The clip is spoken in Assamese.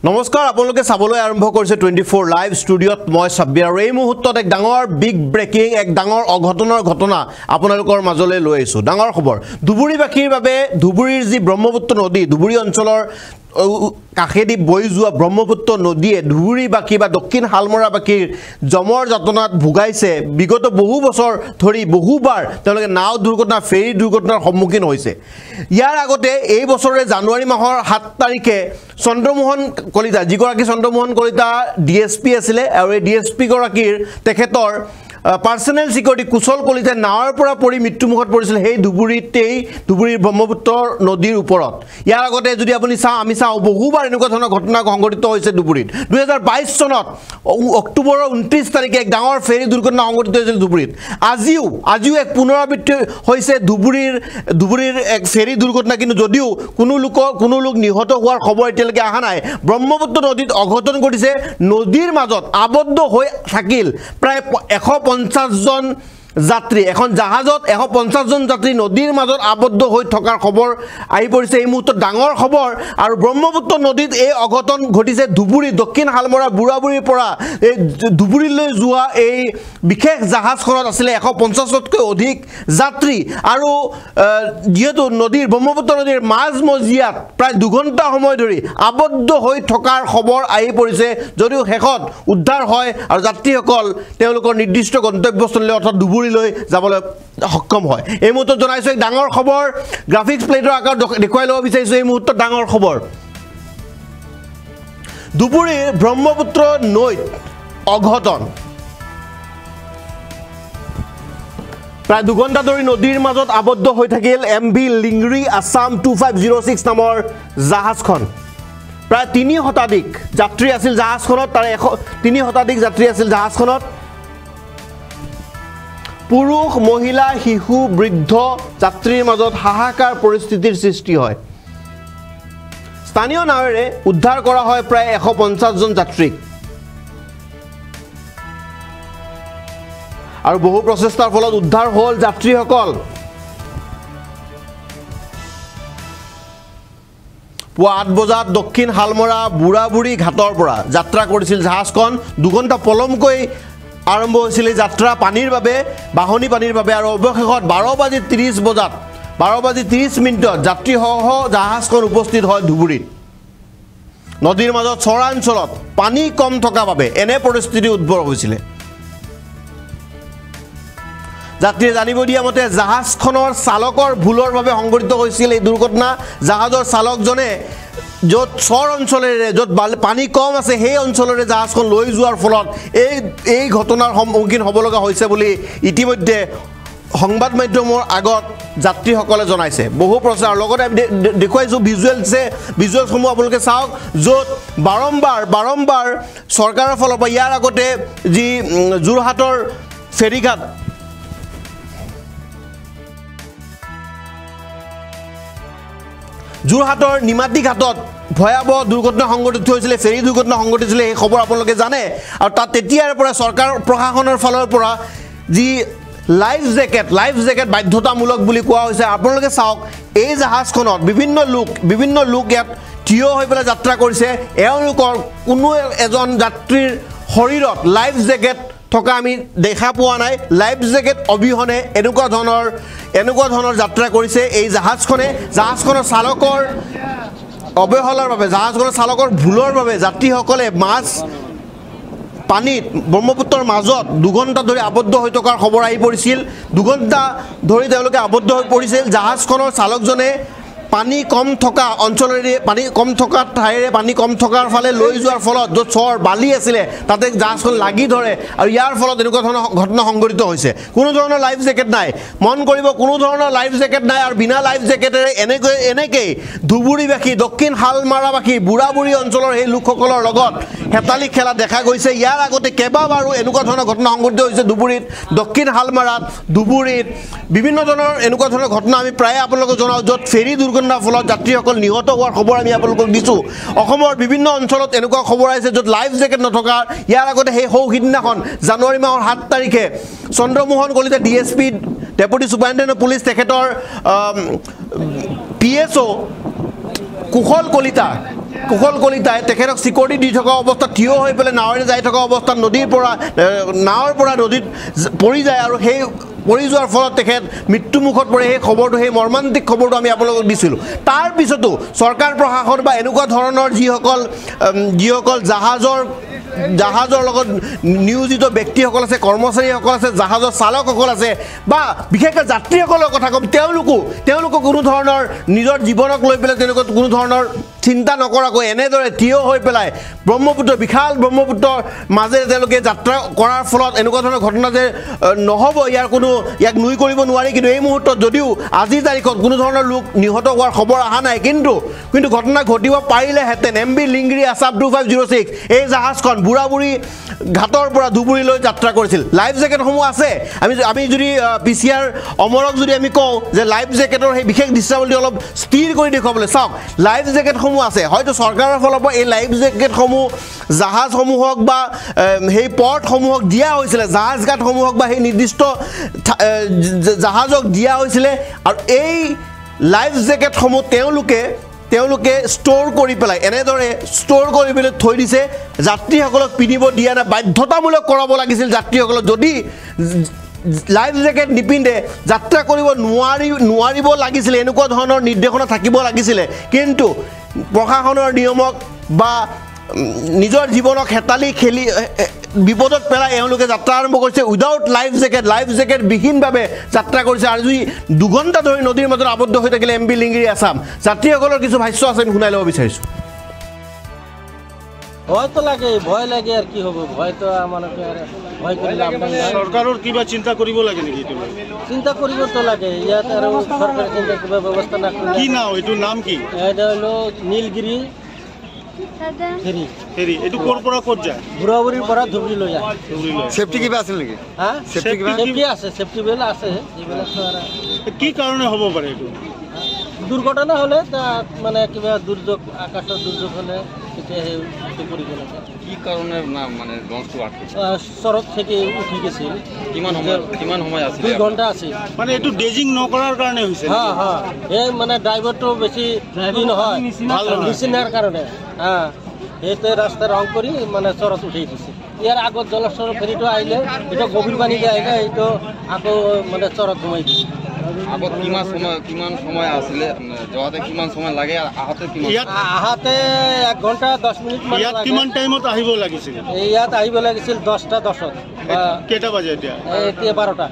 নমস্কাৰ আপোনালোকে চাবলৈ আৰম্ভ কৰিছে 24 লাইভ ষ্টুডিঅ'ত মই সাব্বিৰ আৰু এই মুহূৰ্তত এক ডাঙৰ বিগ ব্ৰেকিং এক ডাঙৰ অঘটনৰ ঘটনা আপোনালোকৰ মাজলৈ লৈ আহিছো ডাঙৰ খবৰ ধুবুৰীবাসীৰ বাবে ধুবুৰীৰ যি ব্ৰহ্মপুত্ৰ নদী ধুবুৰী অঞ্চলৰ কাখেদি বৈ যোৱা ব্ৰহ্মপুত্ৰ নদীয়ে ধুবুৰীবাসী বা দক্ষিণ হালমৰাবাসীৰ জমৰ যাতনাত ভুগাইছে বিগত বহু বছৰ ধৰি বহুবাৰ তেওঁলোকে নাও দুৰ্ঘটনা ফেৰী দুৰ্ঘটনাৰ সন্মুখীন হৈছে ইয়াৰ আগতে এই বছৰে জানুৱাৰী মাহৰ 7 তাৰিখে চন্দ্ৰমোহন কলিতা যিগৰাকী চন্দ্ৰমোহন কলিতা ডিএসপি আছিলে আৰু এই ডিএসপি গৰাকীৰ তেখেতৰ পাৰ্সোনেল সিকিউৰিটি কুশল কলিতা নাৱৰ পৰা পৰি মৃত্যুমুখত পৰিছিল সেই ধুবুৰীৰ ব্ৰহ্মপুত্ৰ নদীৰ ওপৰত ইয়াৰ আগতে যদি আপুনি আমি চাওঁ বহুবাৰ এনেকুৱা ধৰণৰ ঘটনা সংঘটিত হৈছে ধুবুৰীত 2022 চনত অক্টোবৰৰ 29 তাৰিখে এক ডাঙৰ ফেৰী দুৰ্ঘটনা সংঘটিত হৈছিল ধুবুৰীত আজিও এক পুনৰাবৃত্তি হৈছে ধুবুৰীৰ এক ফেৰী দুৰ্ঘটনা কিন্তু যদিও কোনো লোক নিহত হোৱাৰ খবৰ এতিয়ালৈকে অহা নাই ব্ৰহ্মপুত্ৰ নদীত অঘটন ঘটিছে নদীৰ মাজত আবদ্ধ হৈ থাকিল প্ৰায় 150 জন যাত্ৰী এখন জাহাজত 150 জন যাত্ৰী নদীৰ মাজত আবদ্ধ হৈ থকাৰ খবৰ আহি পৰিছে এই মুহূৰ্তত ডাঙৰ খবৰ আৰু ব্ৰহ্মপুত্ৰ নদীত এই অঘটন ঘটিছে ধুবুৰী দক্ষিণ হালমৰা বুঢ়াবুঢ়ীৰ পৰা এই ধুবুৰীলৈ যোৱা এই বিশেষ জাহাজখনত আছিলে 150তকৈ অধিক যাত্ৰী আৰু যেহেতু ব্ৰহ্মপুত্ৰ নদীৰ মাজমজিয়াত প্ৰায় 2 ঘণ্টা সময় ধৰি আবদ্ধ হৈ থকাৰ খবৰ আহি পৰিছে যদিও শেষত উদ্ধাৰ হয় আৰু যাত্ৰীসকল তেওঁলোকৰ নিৰ্দিষ্ট গন্তব্যস্থললৈ অৰ্থাৎ ধুবুৰীলৈ যাবলৈ সক্ষম হয় এই মুহূৰ্তত জনাইছো এক ডাঙৰ খবৰ গ্ৰাফিক্স প্লেটৰ আকাৰ দেখুৱাই ল'ব বিচাৰিছো এই মুহূৰ্তত ডাঙৰ খবৰ ধুবুৰীৰ ব্ৰহ্মপুত্ৰ নৈত অঘটন প্ৰায় 2 ঘণ্টা ধৰি নদীৰ মাজত আবদ্ধ হৈ থাকিল MV লিংৰি আছাম 2506 নামৰ জাহাজখন প্ৰায় 3 শতাধিক যাত্ৰী আছিল জাহাজখনত তাৰে 3 শতাধিক যাত্ৰী আছিল জাহাজখনত পুৰুষ মহিলা শিশু বৃদ্ধ যাত্ৰীৰ মাজত হাহাকাৰ পৰিস্থিতিৰ সৃষ্টি হয় স্থানীয় নাৱেৰে উদ্ধাৰ কৰা হয় প্ৰায় 150 জন যাত্ৰীক আৰু বহু প্ৰচেষ্টাৰ ফলত উদ্ধাৰ হ'ল যাত্ৰীসকল পুৱা 8 বজাত দক্ষিণ হালমৰা বুঢ়াবুঢ়ী ঘাটৰ পৰা যাত্ৰা কৰিছিল জাহাজখন 2 ঘণ্টা পলমকৈ আৰম্ভ হৈছিল যাত্ৰা পানীৰ বাবে বাহনী পানীৰ বাবে আৰু অৱশেষত 12:30 যাত্ৰীসহ জাহাজখন উপস্থিত হয় ধুবুৰীত নদীৰ মাজত চৰাঞ্চলত পানী কম থকা বাবে এনে পৰিস্থিতি উদ্ভৱ হৈছিল যাত্ৰীয়ে জানিব দিয়া মতে জাহাজখনৰ চালকৰ ভুলৰ বাবে সংঘটিত হৈছিল এই দুৰ্ঘটনা জাহাজৰ চালকজনে য'ত চৰ অঞ্চলেৰে য'ত পানী কম আছে সেই অঞ্চলৰে জাহাজখন লৈ যোৱাৰ ফলত এই ঘটনাৰ সন্মুখীন হ'ব লগা হৈছে বুলি ইতিমধ্যে সংবাদ মাধ্যমৰ আগত যাত্ৰীসকলে জনাইছে বহু প্ৰচাৰ লগতে দেখুৱাইছো ভিজুৱেলছসমূহ আপোনালোকে চাওক য'ত বাৰম্বাৰ চৰকাৰৰ ফালৰ পৰা ইয়াৰ আগতে যি যোৰহাটৰ ফেৰীঘাট যোৰহাটৰ নিমাতী ঘাটত ভয়াবহ দুৰ্ঘটনা সংঘটিত হৈছিল ফেৰী দুৰ্ঘটনা সংঘটিত হৈছিল এই খবৰ আপোনালোকে জানে আৰু তাত তেতিয়াৰ পৰা চৰকাৰ প্ৰশাসনৰ ফালৰ পৰা যি লাইফ জেকেট বাধ্যতামূলক বুলি কোৱা হৈছে আপোনালোকে চাওক এই জাহাজখনত বিভিন্ন লোক ইয়াত থিয় হৈ পেলাই যাত্ৰা কৰিছে এওঁলোকৰ কোনো এজন যাত্ৰীৰ শৰীৰত লাইফ জেকেট থকা আমি দেখা পোৱা নাই লাইফ জেকেট অবিহনে এনেকুৱা ধৰণৰ যাত্ৰা কৰিছে এই জাহাজখনৰ চালকৰ অৱহেলাৰ বাবে জাহাজখনৰ চালকৰ ভুলৰ বাবে যাত্ৰীসকলে পানীত ব্ৰহ্মপুত্ৰৰ মাজত 2 ঘণ্টা ধৰি আবদ্ধ হৈ থকাৰ খবৰ আহি পৰিছিল 2 ঘণ্টা ধৰি তেওঁলোকে আবদ্ধ হৈ পৰিছিল জাহাজখনৰ চালকজনে পানী কম থকা অঞ্চলেৰে পানী কম থকা ঠাইৰে পানী কম থকাৰ ফালে লৈ যোৱাৰ ফলত য'ত চৰ বালি আছিলে তাতে জাহাজখন লাগি ধৰে আৰু ইয়াৰ ফলত এনেকুৱা ধৰণৰ ঘটনা সংঘটিত হৈছে কোনো ধৰণৰ লাইফ জেকেট নাই মন কৰিব কোনো ধৰণৰ লাইফ জেকেট নাই আৰু বিনা লাইফ জেকেটেৰে এনেকৈ ধুবুৰীবাসী দক্ষিণ হালমাৰাবাসী বুঢ়াবুঢ়ী অঞ্চলৰ সেই লোকসকলৰ লগত হেতালি খেলা দেখা গৈছে ইয়াৰ আগতে কেইবাবাৰো এনেকুৱা ধৰণৰ ঘটনা সংঘটিত হৈছে ধুবুৰীত দক্ষিণ হালমাৰাত ধুবুৰীত বিভিন্ন ধৰণৰ এনেকুৱা ধৰণৰ ঘটনা আমি প্ৰায় আপোনালোকক জনাওঁ য'ত ফেৰী দুৰ্ঘটনাৰ ফলত যাত্ৰীসকল নিহত হোৱাৰ খবৰ আমি আপোনালোকক দিছোঁ অসমৰ বিভিন্ন অঞ্চলত এনেকুৱা খবৰ আহিছে য'ত লাইফ জেকেট নথকা ইয়াৰ আগতে সেই সিদিনাখন জানুৱাৰী মাহৰ 7 তাৰিখে Chandramohan Kalita DSP deputy superintendent of police তেখেতৰ PSO কুশল কলিতা কুশল কলিতাই তেখেতক চিকিউৰিটি দি থকা অৱস্থাত থিয় হৈ পেলাই নাৱেৰে যাই থকা অৱস্থাত নাৱৰ পৰা নদীত পৰি যায় আৰু সেই পৰি যোৱাৰ ফলত তেখেত মৃত্যুমুখত পৰে সেই খবৰটো সেই মৰ্মান্তিক খবৰটো আমি আপোনালোকক দিছিলোঁ তাৰ পিছতো চৰকাৰ প্ৰশাসন বা এনেকুৱা ধৰণৰ যিসকল জাহাজৰ লগত নিয়োজিত ব্যক্তিসকল আছে কৰ্মচাৰীসকল আছে জাহাজৰ চালকসকল আছে বা বিশেষকৈ যাত্ৰীসকলৰ কথা ক'ম তেওঁলোকো কোনো ধৰণৰ নিজৰ জীৱনক লৈ পেলাই তেওঁলোকে কোনো ধৰণৰ চিন্তা নকৰাকৈ এনেদৰে থিয় হৈ পেলাই ব্ৰহ্মপুত্ৰ বিশাল ব্ৰহ্মপুত্ৰৰ মাজেৰে তেওঁলোকে যাত্ৰা কৰাৰ ফলত এনেকুৱা ধৰণৰ ঘটনা যে নহ'ব ইয়াক নুই কৰিব নোৱাৰি কিন্তু এই মুহূৰ্তত যদিও আজিৰ তাৰিখত কোনো ধৰণৰ লোক নিহত হোৱাৰ খবৰ অহা নাই কিন্তু ঘটনা ঘটিব পাৰিলেহেঁতেন MV লিংগিৰি আছাম 2506 এই জাহাজখন বুঢ়াবুঢ়ী ঘাটৰ পৰা ধুবুৰীলৈ যাত্ৰা কৰিছিল লাইফ জেকেটসমূহ আছে আমি যদি PCR অমৰক যদি আমি কওঁ যে লাইফ জেকেটৰ সেই বিশেষ দৃশ্যাৱলী অলপ স্থিৰ কৰি দেখুৱাবলৈ চাওক লাইফ জেকেটসমূহ আছে হয়তো চৰকাৰৰ ফালৰ পৰা এই লাইফ জেকেটসমূহ জাহাজসমূহক বা সেই পৰ্টসমূহক দিয়া হৈছিলে জাহাজ ঘাটসমূহক বা সেই নিৰ্দিষ্ট জাহাজক দিয়া হৈছিলে আৰু এই লাইফ জেকেটসমূহ তেওঁলোকে ষ্ট'ৰ কৰি পেলাই এনেদৰে ষ্ট'ৰ কৰি পেলাই থৈ দিছে যাত্ৰীসকলক পিন্ধিব দিয়া নাই বাধ্যতামূলক কৰাব লাগিছিল যাত্ৰীসকলক যদি লাইফ জেকেট নিপিন্ধে যাত্ৰা কৰিব নোৱাৰিব লাগিছিলে এনেকুৱা ধৰণৰ নিৰ্দেশনা থাকিব লাগিছিলে কিন্তু প্ৰশাসনৰ নিয়মক বা নিজৰ জীৱনক হেতালি খেলি বিপদত পেলাই এওঁলোকে যাত্ৰা আৰম্ভ কৰিছে উইদাউট লাইফ জেকেট বিহীনভাৱে যাত্ৰা কৰিছে আৰু যদি 2 ঘণ্টা ধৰি নদীৰ মাজত আবদ্ধ হৈ থাকিলে MV লিংগিৰি আছাম যাত্ৰীসকলৰ কিছু ভাষ্য আছে আমি শুনাই ল'ব বিচাৰিছোঁ ভয় লাগে আৰ কি হবে ভয় তো আমাকে ভয় কৰে লাভ নাই সৰকাৰেৰ কিবা চিন্তা কৰিব লাগে নেকি চিন্তা কৰিব তো লাগে ইয়াত আর সরকার চিন্তা কিবা ব্যবস্থা না করে কি নাম এটার নাম কি এটা হলো নীলগিরি ফেরি এটু কোৰ পৰা কোত যায় বুঢ়াবুঢ়ীৰ পৰা ধুবুৰী লৈ যায় সেফটি কিবা আছে নেকি হ্যাঁ সেফটি আছে সেফটি বেল আছে এইবিলাক কি কারণে হ'ব পাৰে এটু দুর্ঘটনা হলে তা মানে কিবা দুর্যোগ আকাশের দুর্যোগ হলে কি কারণে না মানে লঞ্চটো আটকেছে সড়ক থেকে উঠি গেছিল কিমান সময় আছে 2 ঘন্টা আছে মানে এটু ডেজিং নকৰাৰ কাৰণে হৈছে হ্যাঁ এই মানে ড্ৰাইভাৰটো বেশি ড্ৰাইভিং নহয় মেশিনেৰ কাৰণে হ্যাঁ এইতে ৰাস্তা ৰং কৰি মানে সড়ক উঠি দিছে ইয়াৰ আগত জলস্তৰ ফেরিটো আইলে এটা গভীর পানী যায় না এইটো আকৌ মানে সড়ক ঘুমাই দিছে আগত কিমান সময় আছিলে যাওয়াতে কিমান সময় লাগে আর আহাতে 1 ঘন্টা 10 মিনিট মান ইয়াত কিমান টাইমত আহিব লাগিছিল ইয়াত আহিব লাগিছিল 10টা 10ত কেটা বাজে এতিয়া 12টা